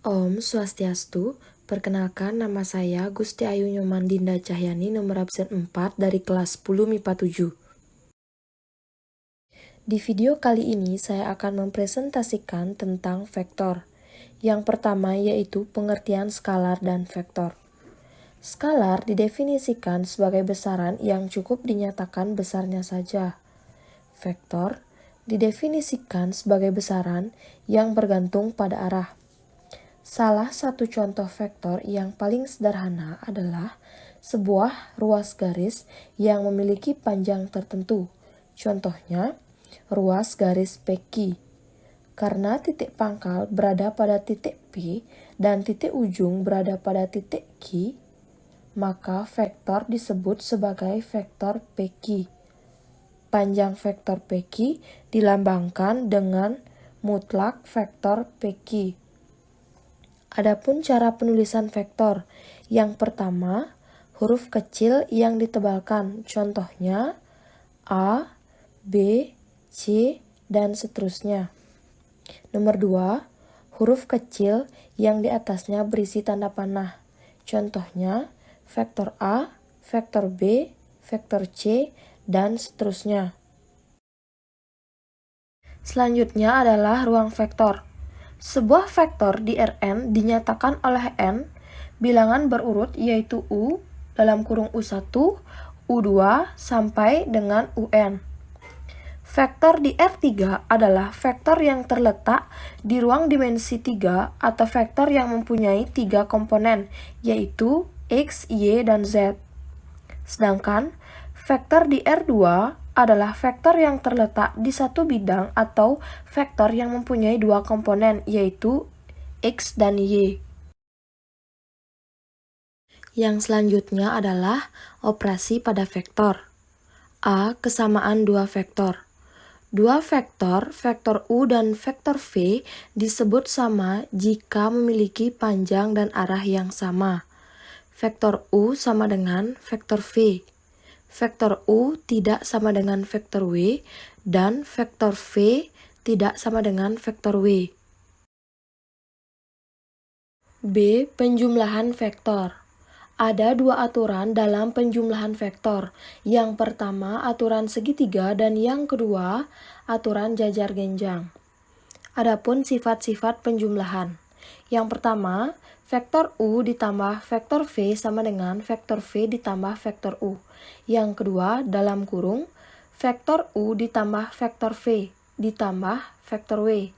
Om Swastiastu, perkenalkan nama saya Gusti Ayu Nyoman Dinda Cahyani, nomor absen 4 dari kelas 10 MIPA 7. Di video kali ini saya akan mempresentasikan tentang vektor. Yang pertama yaitu pengertian skalar dan vektor. Skalar didefinisikan sebagai besaran yang cukup dinyatakan besarnya saja. Vektor didefinisikan sebagai besaran yang bergantung pada arah. Salah satu contoh vektor yang paling sederhana adalah sebuah ruas garis yang memiliki panjang tertentu. Contohnya, ruas garis PQ. Karena titik pangkal berada pada titik P dan titik ujung berada pada titik Q, maka vektor disebut sebagai vektor PQ. Panjang vektor PQ dilambangkan dengan mutlak vektor PQ. Adapun cara penulisan vektor, yang pertama, huruf kecil yang ditebalkan, contohnya A, B, C, dan seterusnya. Nomor 2, huruf kecil yang di atasnya berisi tanda panah, contohnya vektor A, vektor B, vektor C, dan seterusnya. Selanjutnya adalah ruang vektor. Sebuah vektor di Rn dinyatakan oleh n bilangan berurut yaitu U dalam kurung U1, U2 sampai dengan UN. Vektor di R3 adalah vektor yang terletak di ruang dimensi 3 atau vektor yang mempunyai 3 komponen yaitu X, Y, dan Z. Sedangkan vektor di R2 adalah vektor yang terletak di satu bidang atau vektor yang mempunyai 2 komponen yaitu X dan Y. Yang selanjutnya adalah operasi pada vektor. A. Kesamaan dua vektor. Dua vektor, vektor U dan vektor V, disebut sama jika memiliki panjang dan arah yang sama. Vektor U sama dengan vektor V. Vektor U tidak sama dengan vektor W, dan vektor V tidak sama dengan vektor W. B. Penjumlahan vektor. Ada dua aturan dalam penjumlahan vektor. Yang pertama, aturan segitiga, dan yang kedua, aturan jajar genjang. Adapun sifat-sifat penjumlahan. Yang pertama, vektor U ditambah vektor V sama dengan vektor V ditambah vektor U. Yang kedua, dalam kurung, vektor U ditambah vektor V ditambah vektor W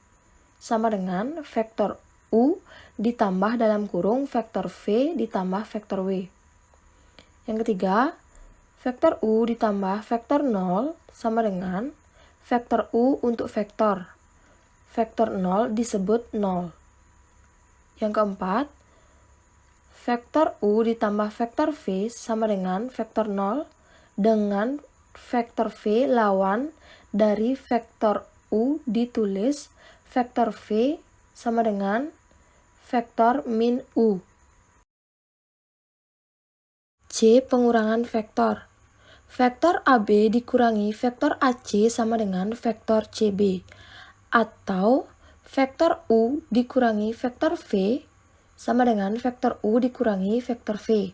sama dengan vektor U ditambah dalam kurung vektor V ditambah vektor W. Yang ketiga, vektor U ditambah vektor 0 sama dengan vektor U untuk vektor. Vektor 0 disebut 0. Yang keempat, vektor U ditambah vektor V sama dengan vektor 0 dengan vektor V lawan dari vektor U ditulis vektor V sama dengan vektor min U. C. Pengurangan vektor. Vektor AB dikurangi vektor AC sama dengan vektor CB. Atau vektor U dikurangi vektor V sama dengan vektor U dikurangi vektor V.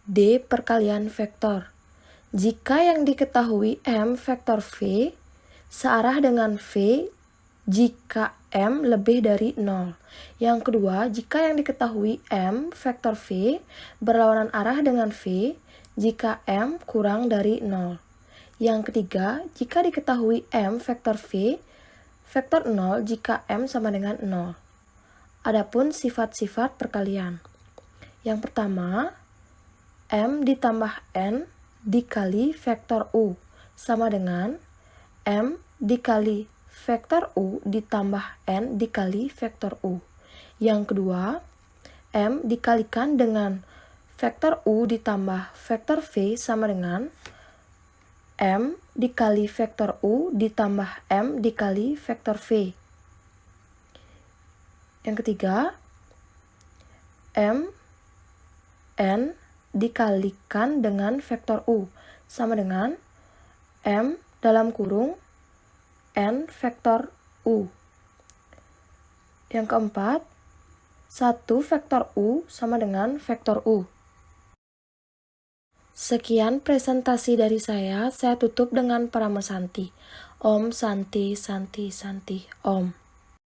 D. Perkalian vektor. Jika yang diketahui M vektor V searah dengan V jika M lebih dari 0. Yang kedua, jika yang diketahui M vektor V berlawanan arah dengan V jika M kurang dari 0. Yang ketiga, jika diketahui M vektor V vektor 0 jika M sama dengan 0. Adapun sifat-sifat perkalian. Yang pertama, M ditambah N dikali vektor U sama dengan M dikali vektor U ditambah N dikali vektor U. Yang kedua, M dikalikan dengan vektor U ditambah vektor V sama dengan M dikali vektor U ditambah M dikali vektor V. Yang ketiga, M N dikalikan dengan vektor U sama dengan M dalam kurung N vektor U. Yang keempat, 1 vektor U sama dengan vektor U. Sekian presentasi dari saya tutup dengan Parama Santi. Om Santi Santi Santi Om.